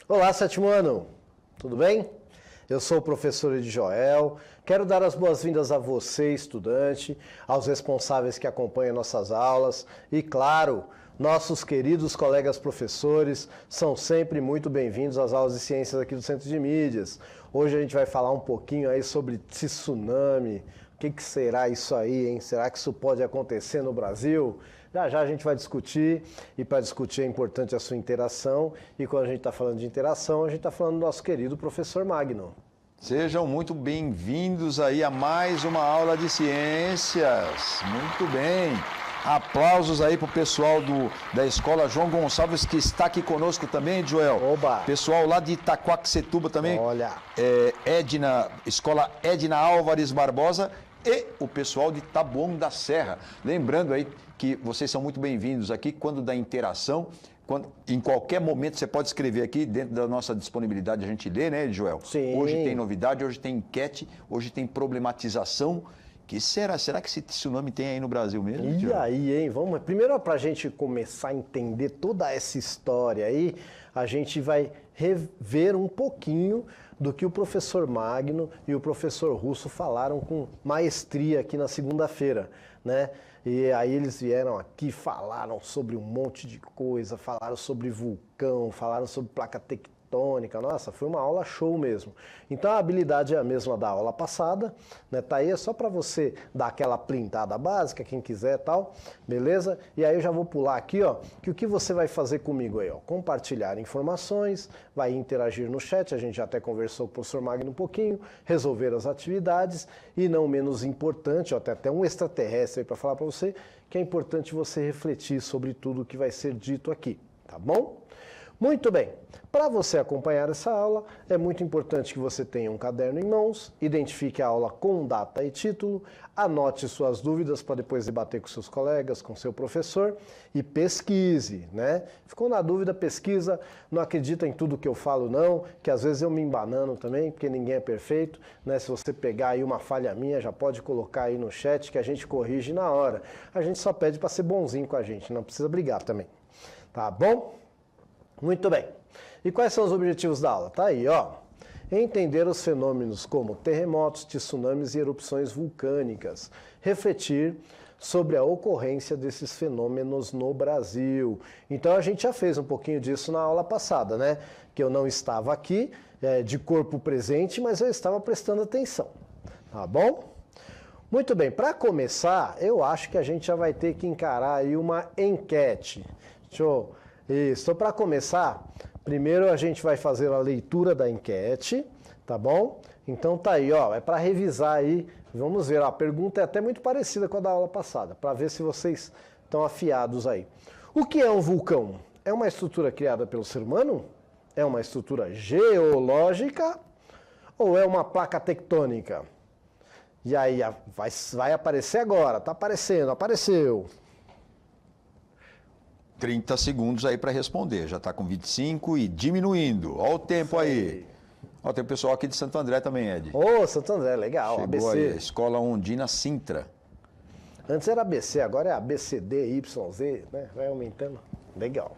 Olá, sétimo ano, tudo bem? Eu sou o professor Joel, quero dar as boas-vindas a você, estudante, aos responsáveis que acompanham nossas aulas e, claro, nossos queridos colegas professores são sempre muito bem-vindos às aulas de ciências aqui do Centro de Mídias. Hoje a gente vai falar um pouquinho aí sobre tsunami. O que será isso aí, hein? Será que isso pode acontecer no Brasil? Já a gente vai discutir, e para discutir é importante a sua interação, e quando a gente está falando de interação, a gente está falando do nosso querido professor Magno. Sejam muito bem-vindos aí a mais uma aula de ciências. Muito bem. Aplausos aí para o pessoal da Escola João Gonçalves, que está aqui conosco também, Joel. Oba! Pessoal lá de Itaquaquecetuba também. Olha! Escola Edna Álvares Barbosa e o pessoal de Taboão da Serra. Lembrando aí que vocês são muito bem-vindos aqui quando da interação. Em qualquer momento você pode escrever aqui, dentro da nossa disponibilidade a gente lê, né, Joel? Sim. Hoje tem novidade, hoje tem enquete, hoje tem problematização. Que será? Será que esse tsunami tem aí no Brasil mesmo? E Joel? aí, hein? Vamos, primeiro, para a gente começar a entender toda essa história aí, a gente vai rever um pouquinho do que o professor Magno e o professor Russo falaram com maestria aqui na segunda-feira, né? E aí eles vieram aqui, falaram sobre um monte de coisa, falaram sobre vulcão, falaram sobre placa tectônica. Nossa, foi uma aula show mesmo. Então a habilidade é a mesma da aula passada, né? Tá aí, é só para você dar aquela printada básica, quem quiser e tal, beleza? E aí eu já vou pular aqui, ó, que o que você vai fazer comigo aí, ó? Compartilhar informações, vai interagir no chat, a gente já até conversou com o professor Magno um pouquinho, resolver as atividades e não menos importante, ó, tem até um extraterrestre aí para falar para você, que é importante você refletir sobre tudo que vai ser dito aqui, tá bom? Muito bem, para você acompanhar essa aula, é muito importante que você tenha um caderno em mãos, identifique a aula com data e título, anote suas dúvidas para depois debater com seus colegas, com seu professor e pesquise, né? Ficou na dúvida, pesquisa, não acredita em tudo que eu falo não, que às vezes eu me embanano também, porque ninguém é perfeito, né? Se você pegar aí uma falha minha, já pode colocar aí no chat que a gente corrige na hora. A gente só pede para ser bonzinho com a gente, não precisa brigar também, tá bom? Muito bem. E quais são os objetivos da aula? Tá aí, ó. Entender os fenômenos como terremotos, tsunamis e erupções vulcânicas. Refletir sobre a ocorrência desses fenômenos no Brasil. Então a gente já fez um pouquinho disso na aula passada, né? Que eu não estava aqui de corpo presente, mas eu estava prestando atenção. Tá bom? Muito bem. Para começar, eu acho que a gente já vai ter que encarar aí uma enquete. Deixa eu... Isso, para começar, primeiro a gente vai fazer a leitura da enquete, tá bom? Então tá aí, ó, é para revisar aí, vamos ver, a pergunta é até muito parecida com a da aula passada, para ver se vocês estão afiados aí. O que é um vulcão? É uma estrutura criada pelo ser humano? É uma estrutura geológica? Ou é uma placa tectônica? E aí, vai aparecer agora, tá aparecendo, apareceu. 30 segundos aí para responder. Já está com 25 e diminuindo. Olha o tempo aí. Ó, tem o pessoal aqui de Santo André também, Ed. Ô, Santo André, legal. Chegou ABC. aí, a Escola Ondina Sintra. Antes era ABC, agora é ABCD, YZ, né? Vai aumentando. Legal.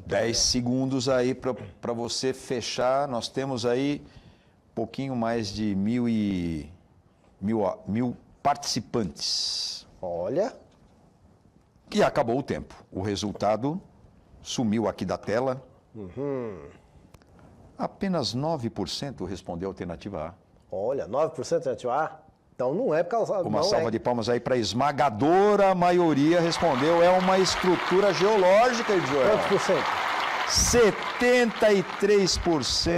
10 segundos aí para você fechar. Nós temos aí um pouquinho mais de mil participantes. Olha... E acabou o tempo. O resultado sumiu aqui da tela. Apenas 9% respondeu a alternativa A. Olha, 9% alternativa A? Então não é por causa... Uma salva de palmas aí para a esmagadora maioria respondeu. É uma estrutura geológica, Joel. Quantos por cento? 73%.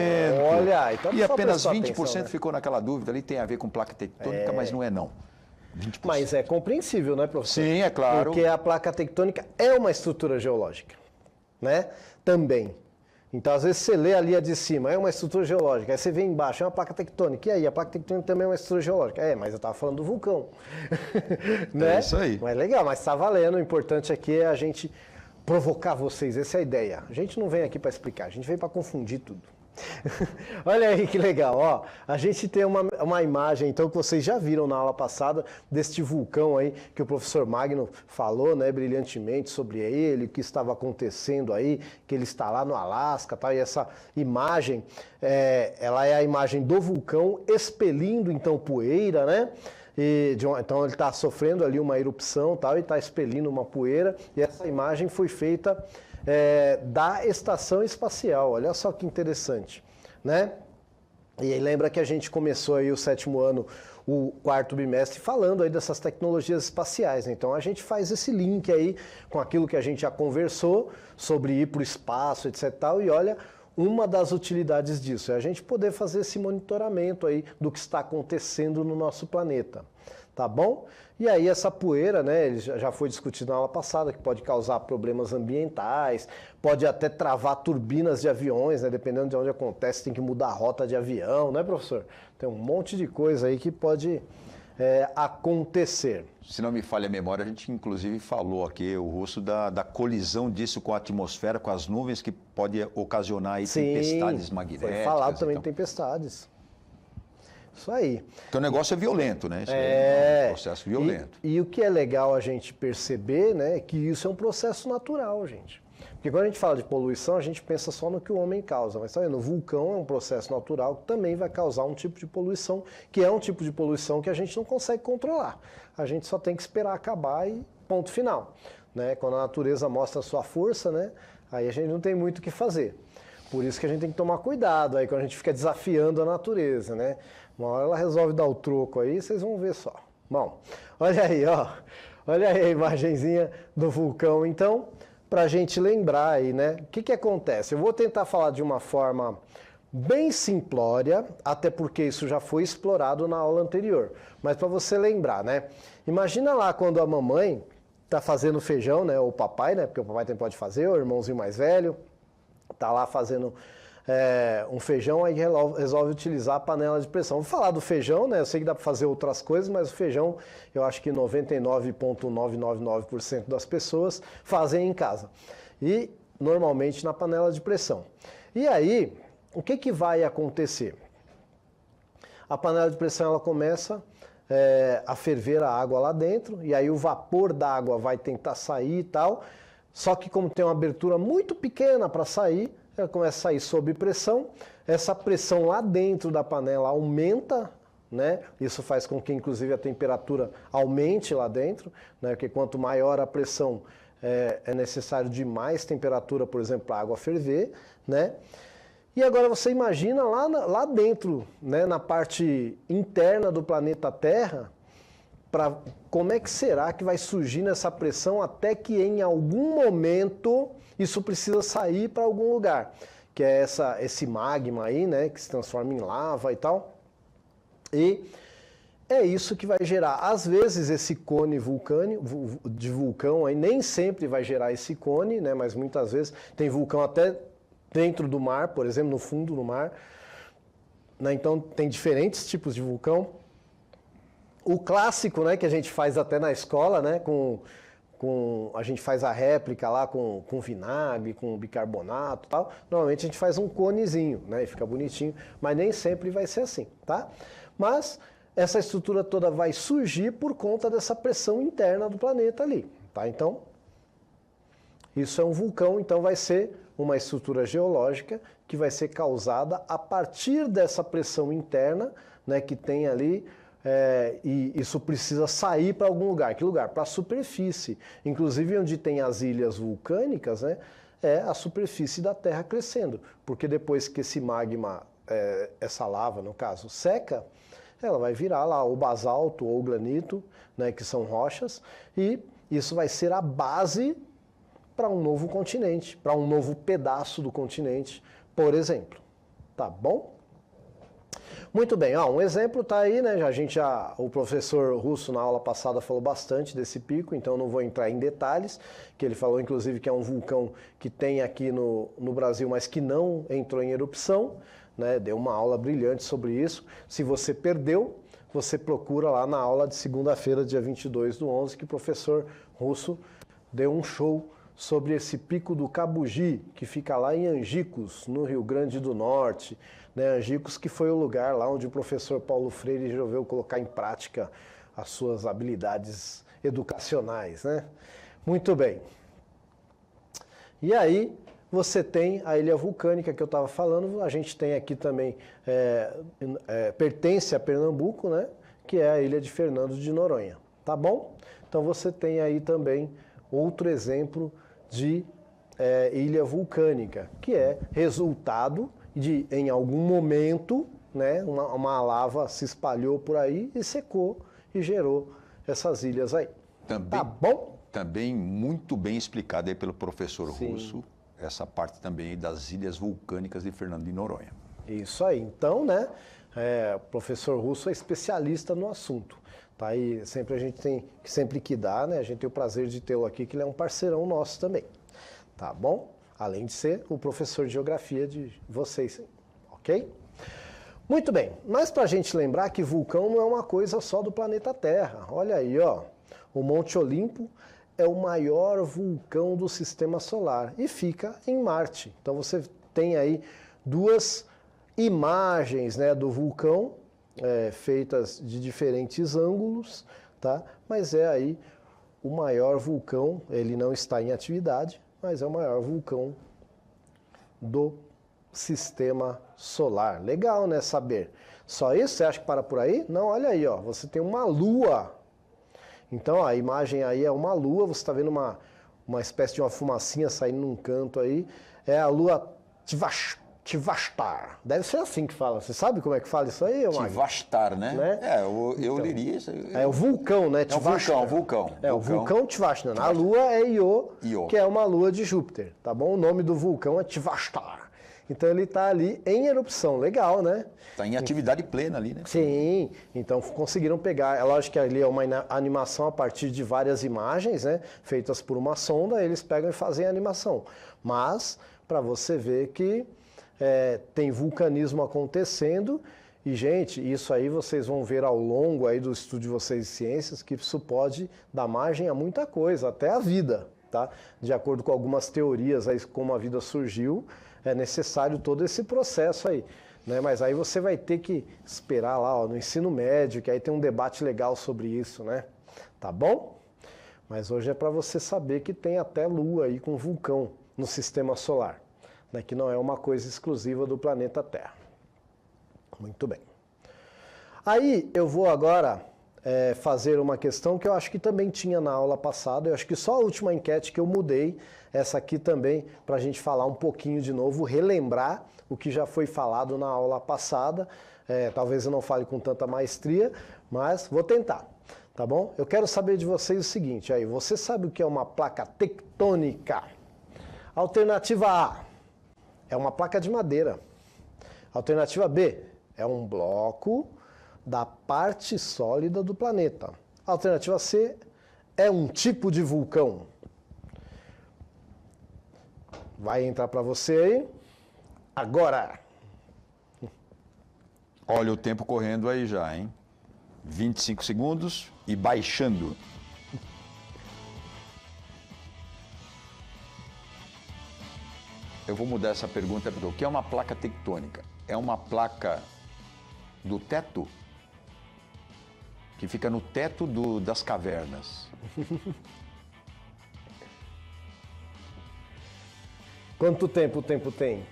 Olha, então e apenas 20% atenção, né? ficou naquela dúvida ali, tem a ver com placa tectônica, mas não é não. 20%. Mas é compreensível, né, professor? Sim, é claro. Porque a placa tectônica é uma estrutura geológica, né? Também. Então, às vezes, você lê ali a de cima, é uma estrutura geológica. Aí você vê embaixo, é uma placa tectônica. E aí, a placa tectônica também é uma estrutura geológica. É, mas eu estava falando do vulcão. Né? É isso aí. Mas legal, mas está valendo. O importante aqui é a gente provocar vocês. Essa é a ideia. A gente não vem aqui para explicar, a gente vem para confundir tudo. Olha aí que legal, ó. A gente tem uma imagem, então, que vocês já viram na aula passada, deste vulcão aí, que o professor Magno falou, né, brilhantemente sobre ele, o que estava acontecendo aí, que ele está lá no Alasca, tá? E essa imagem, ela é a imagem do vulcão expelindo, então, poeira, né? Então ele está sofrendo ali uma erupção, tal, e está expelindo uma poeira, e essa imagem foi feita da estação espacial. Olha só que interessante, né? E aí lembra que a gente começou aí o 7º ano, o 4º bimestre, falando aí dessas tecnologias espaciais, né? Então a gente faz esse link aí com aquilo que a gente já conversou sobre ir para o espaço, etc. Tal, e olha, uma das utilidades disso é a gente poder fazer esse monitoramento aí do que está acontecendo no nosso planeta, tá bom? E aí essa poeira, né, ele já foi discutido na aula passada, que pode causar problemas ambientais, pode até travar turbinas de aviões, né, dependendo de onde acontece, tem que mudar a rota de avião, né, professor? Tem um monte de coisa aí que pode acontecer. Se não me falha a memória, a gente inclusive falou aqui, o Russo, da colisão disso com a atmosfera, com as nuvens, que pode ocasionar aí tempestades magnéticas. Foi falado também de tempestades. Isso aí. Então o negócio é violento, né? Isso é um processo violento. E o que é legal a gente perceber, né, é que isso é um processo natural, gente. Porque quando a gente fala de poluição, a gente pensa só no que o homem causa. Mas tá vendo? O vulcão é um processo natural que também vai causar um tipo de poluição, que é um tipo de poluição que a gente não consegue controlar. A gente só tem que esperar acabar e ponto final, né? Quando a natureza mostra a sua força, né, aí a gente não tem muito o que fazer. Por isso que a gente tem que tomar cuidado aí quando a gente fica desafiando a natureza, né? Uma hora ela resolve dar o troco aí, vocês vão ver só. Bom, olha aí, ó. Olha aí a imagenzinha do vulcão, então, para a gente lembrar aí, né? O que acontece? Eu vou tentar falar de uma forma bem simplória, até porque isso já foi explorado na aula anterior. Mas para você lembrar, né? Imagina lá quando a mamãe tá fazendo feijão, né? Ou o papai, né? Porque o papai também pode fazer, o irmãozinho mais velho, tá lá fazendo um feijão, aí resolve utilizar a panela de pressão. Vou falar do feijão, né? Eu sei que dá para fazer outras coisas, mas o feijão, eu acho que 99,999% das pessoas fazem em casa. E normalmente na panela de pressão. E aí, o que vai acontecer? A panela de pressão ela começa a ferver a água lá dentro, e aí o vapor da água vai tentar sair e tal. Só que como tem uma abertura muito pequena para sair, ela começa a sair sob pressão, essa pressão lá dentro da panela aumenta, né? Isso faz com que inclusive a temperatura aumente lá dentro, né? Porque quanto maior a pressão, é necessário de mais temperatura, por exemplo, para a água ferver, né? E agora você imagina lá dentro, né, na parte interna do planeta Terra, como é que será que vai surgir nessa pressão até que em algum momento isso precisa sair para algum lugar, que é esse magma aí, né, que se transforma em lava e tal. E é isso que vai gerar, às vezes, esse cone de vulcão aí, nem sempre vai gerar esse cone, né, mas muitas vezes tem vulcão até dentro do mar, por exemplo, no fundo do mar, né, então tem diferentes tipos de vulcão. O clássico, né, que a gente faz até na escola, né, a gente faz a réplica lá com vinagre, com bicarbonato e tal. Normalmente a gente faz um conezinho, né, e fica bonitinho, mas nem sempre vai ser assim, tá? Mas essa estrutura toda vai surgir por conta dessa pressão interna do planeta ali, tá? Então, isso é um vulcão, então vai ser uma estrutura geológica que vai ser causada a partir dessa pressão interna, né, que tem ali. E isso precisa sair para algum lugar. Que lugar? Para a superfície. Inclusive onde tem as ilhas vulcânicas, né, é a superfície da Terra crescendo. Porque depois que esse magma, essa lava no caso, seca, ela vai virar lá o basalto ou o granito, né, que são rochas, e isso vai ser a base para um novo continente, para um novo pedaço do continente, por exemplo. Tá bom? Muito bem, um exemplo está aí, né? O professor Russo na aula passada falou bastante desse pico, então não vou entrar em detalhes, que ele falou inclusive que é um vulcão que tem aqui no Brasil, mas que não entrou em erupção, né? Deu uma aula brilhante sobre isso. Se você perdeu, você procura lá na aula de segunda-feira, dia 22/11, que o professor Russo deu um show sobre esse pico do Cabugi, que fica lá em Angicos, no Rio Grande do Norte. Né? Angicos que foi o lugar lá onde o professor Paulo Freire resolveu colocar em prática as suas habilidades educacionais. Né? Muito bem. E aí você tem a ilha vulcânica que eu estava falando, a gente tem aqui também, pertence a Pernambuco, né? Que é a ilha de Fernando de Noronha, tá bom? Então você tem aí também outro exemplo de ilha vulcânica, que é resultado de, em algum momento, né, uma lava se espalhou por aí e secou e gerou essas ilhas aí. Também, tá bom? Também muito bem explicado aí pelo professor Sim. Russo, essa parte também das ilhas vulcânicas de Fernando de Noronha. Isso aí. Então, né, o professor Russo é especialista no assunto. Tá? E sempre a gente tem sempre que dar, né? A gente tem o prazer de tê-lo aqui, que ele é um parceirão nosso também. Tá bom? Além de ser o professor de geografia de vocês, ok? Muito bem, mas para a gente lembrar que vulcão não é uma coisa só do planeta Terra. Olha aí, ó, o Monte Olimpo é o maior vulcão do Sistema Solar e fica em Marte. Então você tem aí duas imagens, né, do vulcão, feitas de diferentes ângulos, tá? Mas é aí o maior vulcão, ele não está em atividade, mas é o maior vulcão do Sistema Solar. Legal, né, saber. Só isso? Você acha que para por aí? Não, olha aí, ó, você tem uma lua. Então, a imagem aí é uma lua, você está vendo uma espécie de uma fumacinha saindo num canto aí. É a lua Tvastar. Deve ser assim que fala. Você sabe como é que fala isso aí, Magno? Tvastar, né? Eu então, diria isso. É o vulcão, né? É o vulcão. O vulcão Tvastar. A lua é Io, que é uma lua de Júpiter, tá bom? O nome do vulcão é Tvastar. Então ele está ali em erupção. Legal, né? Está em atividade plena ali, né? Sim, então conseguiram pegar. É lógico que ali é uma animação a partir de várias imagens, né? Feitas por uma sonda, eles pegam e fazem a animação. Mas, para você ver que tem vulcanismo acontecendo. E, gente, isso aí vocês vão ver ao longo aí do estudo de vocês de ciências, que isso pode dar margem a muita coisa, até a vida, tá? De acordo com algumas teorias aí, como a vida surgiu, é necessário todo esse processo aí, né? Mas aí você vai ter que esperar lá, ó, no ensino médio, que aí tem um debate legal sobre isso, né? Tá bom? Mas hoje é para você saber que tem até lua aí com vulcão no sistema solar, né? Que não é uma coisa exclusiva do planeta Terra. Muito bem. Aí eu vou agora fazer uma questão que eu acho que também tinha na aula passada. Eu acho que só a última enquete que eu mudei, essa aqui também, para a gente falar um pouquinho de novo, relembrar o que já foi falado na aula passada. Talvez eu não fale com tanta maestria, mas vou tentar, tá bom? Eu quero saber de vocês o seguinte, aí, você sabe o que é uma placa tectônica? Alternativa A, é uma placa de madeira. Alternativa B, é um bloco da parte sólida do planeta. Alternativa C, é um tipo de vulcão. Vai entrar para você aí. Agora. Olha o tempo correndo aí já, hein? 25 segundos e baixando. Eu vou mudar essa pergunta porque o que é uma placa tectônica? É uma placa do teto? Que fica no teto das cavernas. Quanto tempo o tempo tem?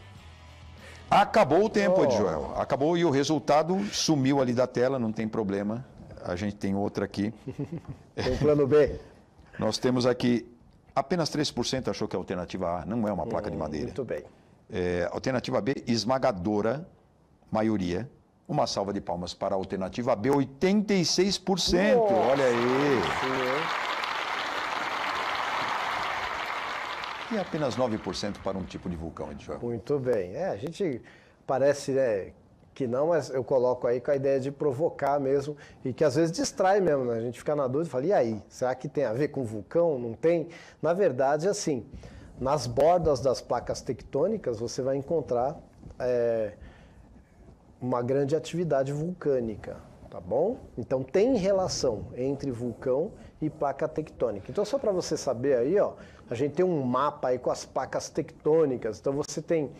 Acabou o tempo, Edjoel. Acabou e o resultado sumiu ali da tela, não tem problema. A gente tem outra aqui. Tem um plano B. Nós temos aqui, apenas 3% achou que é a alternativa A não é uma placa de madeira. Muito bem. Alternativa B, esmagadora maioria. Uma salva de palmas para a alternativa B, 86%. Nossa. Olha aí. Sim, E apenas 9% para um tipo de vulcão, Edjoel. muito bem. A gente parece, né, que não, mas eu coloco aí com a ideia de provocar mesmo e que às vezes distrai mesmo, né? A gente fica na dúvida e fala, e aí? Será que tem a ver com vulcão? Não tem? Na verdade, assim, nas bordas das placas tectônicas você vai encontrar uma grande atividade vulcânica, tá bom? Então tem relação entre vulcão e placa tectônica. Então só para você saber aí, ó, a gente tem um mapa aí com as placas tectônicas. Então você tem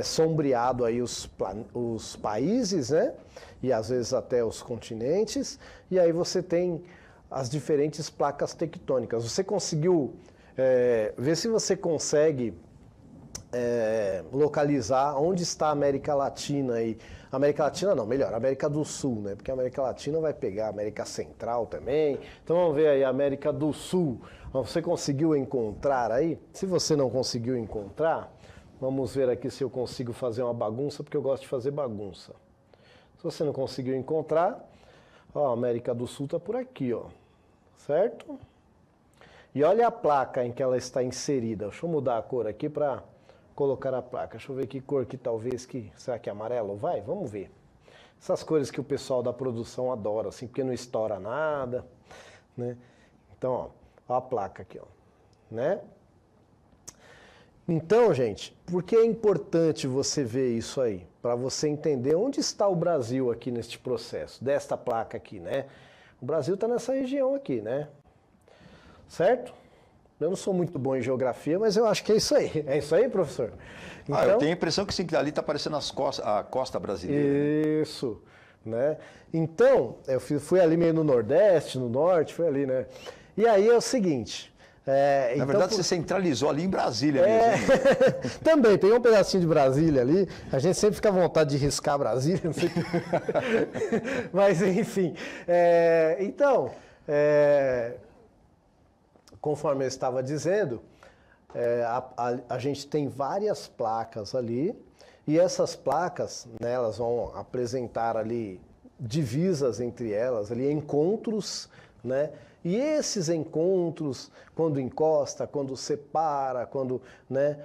sombreado aí os países, né? E às vezes até os continentes. E aí você tem as diferentes placas tectônicas. Você conseguiu ver se você consegue localizar onde está a América Latina aí. América Latina não, melhor, América do Sul, né? Porque a América Latina vai pegar a América Central também. Então vamos ver aí a América do Sul. Você conseguiu encontrar aí? Se você não conseguiu encontrar, vamos ver aqui se eu consigo fazer uma bagunça, porque eu gosto de fazer bagunça. Se você não conseguiu encontrar, ó, a América do Sul está por aqui, ó. Certo? E olha a placa em que ela está inserida. Deixa eu mudar a cor aqui para colocar a placa. Deixa eu ver que cor que talvez que... Será que é amarelo? Vai, vamos ver. Essas cores que o pessoal da produção adora, assim, porque não estoura nada, né? Então, ó a placa aqui, ó, né? Então, gente, por que é importante você ver isso aí? Para você entender onde está o Brasil aqui neste processo, desta placa aqui, né? O Brasil está nessa região aqui, né? Certo? Eu não sou muito bom em geografia, mas eu acho que é isso aí. É isso aí, professor? Então, eu tenho a impressão que sim, que ali está parecendo a costa brasileira. Isso, né? Então, eu fui ali meio no Nordeste, no Norte, fui ali, né? E aí é o seguinte... Na verdade, você centralizou ali em Brasília mesmo. Também, tem um pedacinho de Brasília ali. A gente sempre fica à vontade de riscar Brasília. Não sei... Mas, enfim. Então, conforme eu estava dizendo, a gente tem várias placas ali. E essas placas, né, elas vão apresentar ali divisas entre elas, ali encontros, né? E esses encontros, quando encosta, quando separa, quando, né,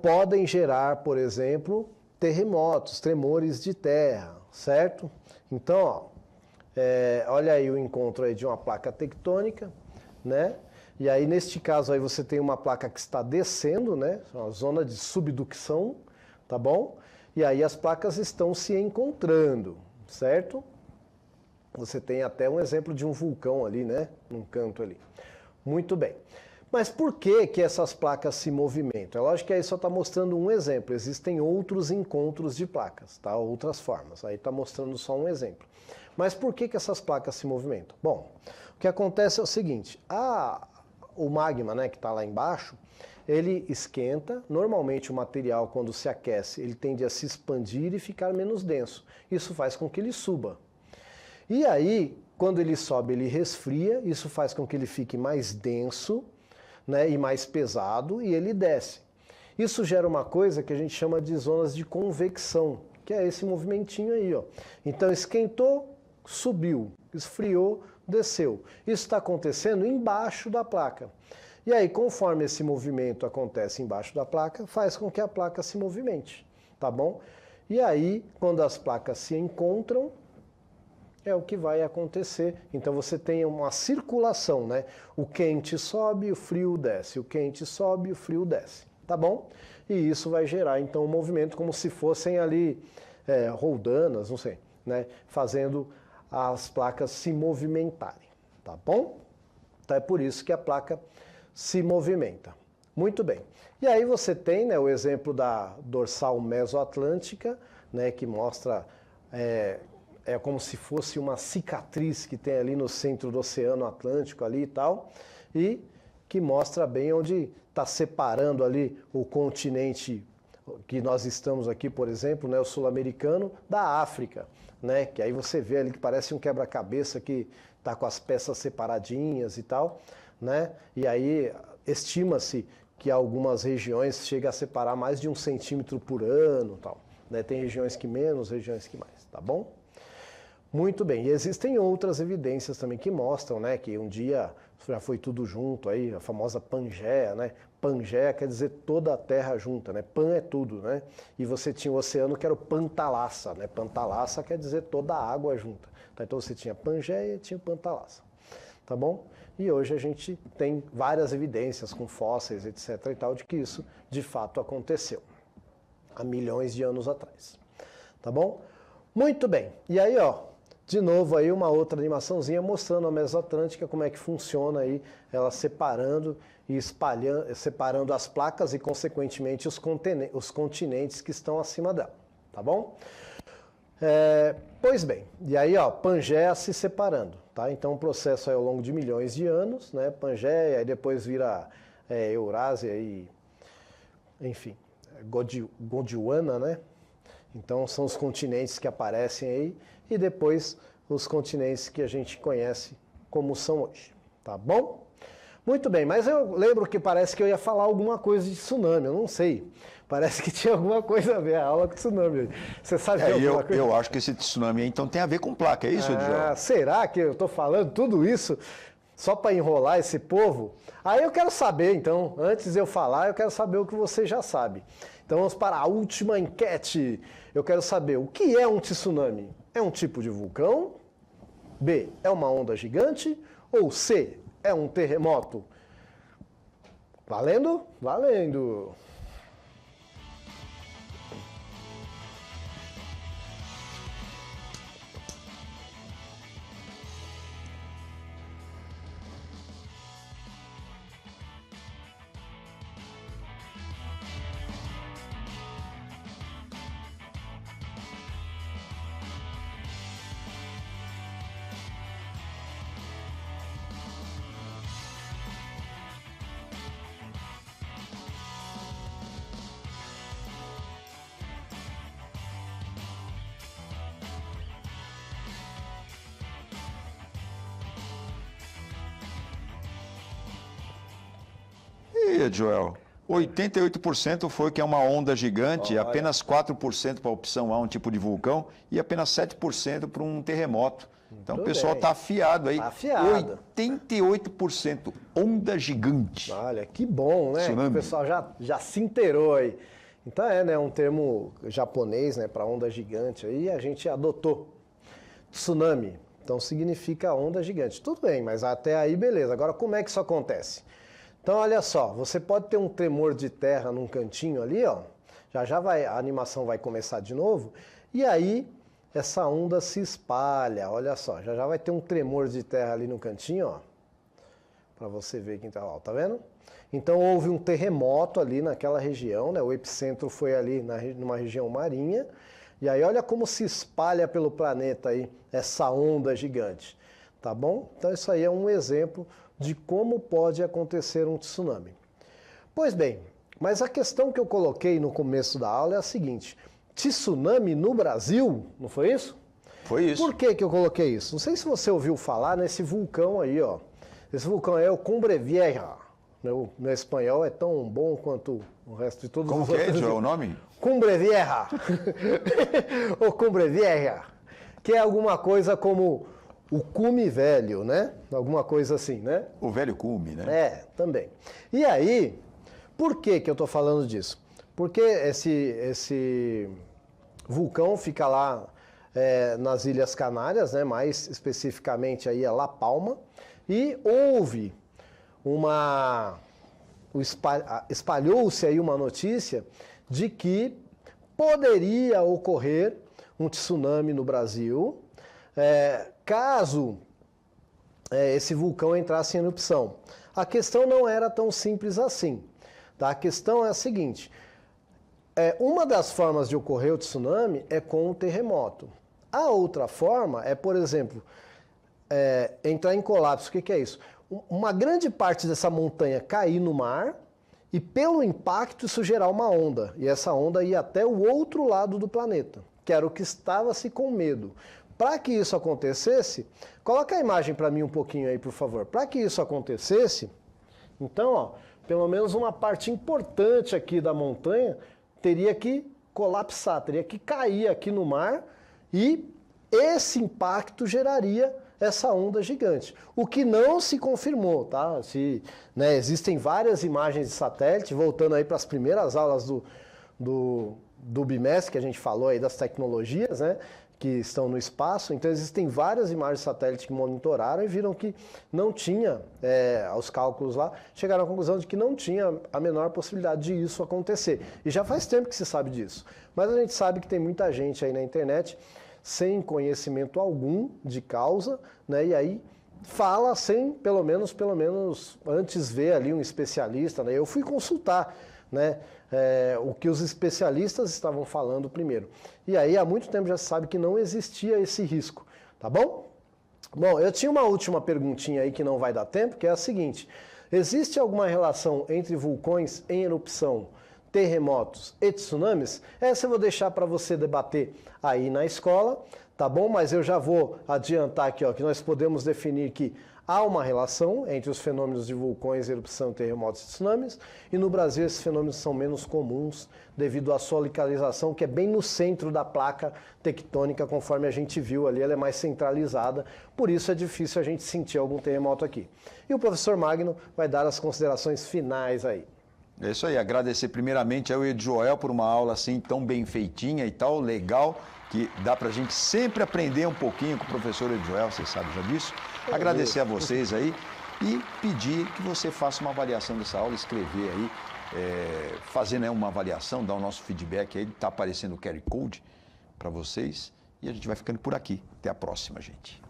podem gerar, por exemplo, terremotos, tremores de terra, certo? Então, ó, olha aí o encontro aí de uma placa tectônica, né? E aí, neste caso, aí você tem uma placa que está descendo, né? Uma zona de subducção, tá bom? E aí as placas estão se encontrando, certo? Você tem até um exemplo de um vulcão ali, né? Num canto ali. Muito bem. Mas por que que essas placas se movimentam? É lógico que aí só está mostrando um exemplo. Existem outros encontros de placas, tá? Outras formas. Aí está mostrando só um exemplo. Mas por que que essas placas se movimentam? Bom, o que acontece é o seguinte. O magma, né, que está lá embaixo, ele esquenta. Normalmente o material, quando se aquece, ele tende a se expandir e ficar menos denso. Isso faz com que ele suba. E aí, quando ele sobe, ele resfria, isso faz com que ele fique mais denso, né, e mais pesado, e ele desce. Isso gera uma coisa que a gente chama de zonas de convecção, que é esse movimentinho aí, ó. Então, esquentou, subiu, esfriou, desceu. Isso está acontecendo embaixo da placa. E aí, conforme esse movimento acontece embaixo da placa, faz com que a placa se movimente, tá bom? E aí, quando as placas se encontram, é o que vai acontecer. Então você tem uma circulação, né? O quente sobe, o frio desce. O quente sobe, o frio desce. Tá bom? E isso vai gerar, então, um movimento como se fossem ali roldanas, não sei, né? Fazendo as placas se movimentarem. Tá bom? Então é por isso que a placa se movimenta. Muito bem. E aí você tem, né, o exemplo da dorsal mesoatlântica, né, que mostra... É como se fosse uma cicatriz que tem ali no centro do Oceano Atlântico ali e tal, e que mostra bem onde está separando ali o continente que nós estamos aqui, por exemplo, né, o sul-americano, da África, né, que aí você vê ali que parece um quebra-cabeça que está com as peças separadinhas e tal, né, e aí estima-se que algumas regiões chega a separar mais de 1 centímetro por ano, tal, né, tem regiões que menos, regiões que mais, tá bom? Muito bem, e existem outras evidências também que mostram, né, que um dia já foi tudo junto aí, a famosa Pangeia, né? Pangeia quer dizer toda a terra junta, né? Pan é tudo, né? E você tinha o oceano que era o Pantalassa, né? Pantalassa quer dizer toda a água junta. Tá? Então você tinha Pangeia e tinha Pantalassa, tá bom? E hoje a gente tem várias evidências com fósseis, etc. e tal, de que isso de fato aconteceu há milhões de anos atrás, tá bom? Muito bem, e aí, ó, de novo aí uma outra animaçãozinha mostrando a Mesoatlântica, como é que funciona aí, ela separando e separando as placas e, consequentemente, os continentes que estão acima dela, tá bom? Pois bem, e aí, ó, Pangeia se separando, tá? Então, o processo é ao longo de milhões de anos, né? Pangeia, aí depois vira Eurásia e, enfim, Gondwana, né? Então, são os continentes que aparecem aí e depois os continentes que a gente conhece como são hoje, tá bom? Muito bem, mas eu lembro que parece que eu ia falar alguma coisa de tsunami, eu não sei. Parece que tinha alguma coisa a ver a aula com tsunami. Você sabe alguma coisa? Eu acho que esse tsunami aí, então tem a ver com placa, é isso, Diogo? Será que eu estou falando tudo isso só para enrolar esse povo? Aí eu quero saber, então, antes de eu falar, eu quero saber o que você já sabe. Então vamos para a última enquete. Eu quero saber o que é um tsunami? É um tipo de vulcão? B, é uma onda gigante? Ou C, é um terremoto? Valendo? Valendo! E, Joel, 88% foi que é uma onda gigante, Olha. apenas 4% para a opção A, um tipo de vulcão, e apenas 7% para um terremoto. Então o pessoal está afiado aí. Tá afiado. 88% onda gigante. Olha, que bom, né? Tsunami. O pessoal já se inteirou aí. Então né, um termo japonês, né, para onda gigante aí, a gente adotou. Tsunami, então significa onda gigante. Tudo bem, mas até aí beleza. Agora como é que isso acontece? Então olha só, você pode ter um tremor de terra num cantinho ali, ó. Já a animação vai começar de novo, e aí essa onda se espalha, olha só, já vai ter um tremor de terra ali no cantinho, ó. Para você ver quem tá lá, tá vendo? Então houve um terremoto ali naquela região, né? O epicentro foi ali numa região marinha. E aí olha como se espalha pelo planeta aí essa onda gigante, tá bom? Então isso aí é um exemplo de como pode acontecer um tsunami. Pois bem, mas a questão que eu coloquei no começo da aula é a seguinte: tsunami no Brasil, não foi isso? Foi isso. Por que eu coloquei isso? Não sei se você ouviu falar nesse vulcão aí, ó. Esse vulcão é o Cumbre Vieja. No espanhol é tão bom quanto o resto de todos Como os que é, outros. Joel, o nome? Cumbre Vieja. O Cumbre Vieja. Que é alguma coisa como o cume velho, né? Alguma coisa assim, né? O velho cume, né? Também. E aí, por que eu estou falando disso? Porque esse vulcão fica lá nas Ilhas Canárias, né? Mais especificamente aí a La Palma, e houve espalhou-se aí uma notícia de que poderia ocorrer um tsunami no Brasil, caso esse vulcão entrasse em erupção. A questão não era tão simples assim. Tá? A questão é a seguinte: uma das formas de ocorrer o tsunami é com o terremoto. A outra forma é, por exemplo, entrar em colapso. O que é isso? Uma grande parte dessa montanha cair no mar e, pelo impacto, isso gerar uma onda. E essa onda ia até o outro lado do planeta, que era o que estava-se com medo. Para que isso acontecesse, coloca a imagem para mim um pouquinho aí, por favor. Para que isso acontecesse, então, ó, pelo menos uma parte importante aqui da montanha teria que colapsar, teria que cair aqui no mar, e esse impacto geraria essa onda gigante. O que não se confirmou, tá? Existem várias imagens de satélite, voltando aí para as primeiras aulas do bimestre, que a gente falou aí das tecnologias, né? Que estão no espaço. Então existem várias imagens de satélite que monitoraram e viram que não tinha, os cálculos lá, chegaram à conclusão de que não tinha a menor possibilidade de isso acontecer. E já faz tempo que se sabe disso. Mas a gente sabe que tem muita gente aí na internet sem conhecimento algum de causa, né? E aí fala sem, pelo menos antes ver ali um especialista, né? Eu fui consultar, né? O que os especialistas estavam falando primeiro. E aí há muito tempo já se sabe que não existia esse risco, tá bom? Bom, eu tinha uma última perguntinha aí que não vai dar tempo, que é a seguinte: existe alguma relação entre vulcões em erupção, terremotos e tsunamis? Essa eu vou deixar para você debater aí na escola, tá bom? Mas eu já vou adiantar aqui, ó, que nós podemos definir que há uma relação entre os fenômenos de vulcões, erupção, terremotos e tsunamis, e no Brasil esses fenômenos são menos comuns devido à sua localização, que é bem no centro da placa tectônica, conforme a gente viu ali, ela é mais centralizada, por isso é difícil a gente sentir algum terremoto aqui. E o professor Magno vai dar as considerações finais aí. É isso aí, agradecer primeiramente ao Edjoel por uma aula assim tão bem feitinha e tal, legal, que dá pra gente sempre aprender um pouquinho com o professor Edjoel, você sabe já disso. Agradecer a vocês aí e pedir que você faça uma avaliação dessa aula, escrever aí, fazer, né, uma avaliação, dar o nosso feedback aí, tá aparecendo o QR Code para vocês e a gente vai ficando por aqui. Até a próxima, gente.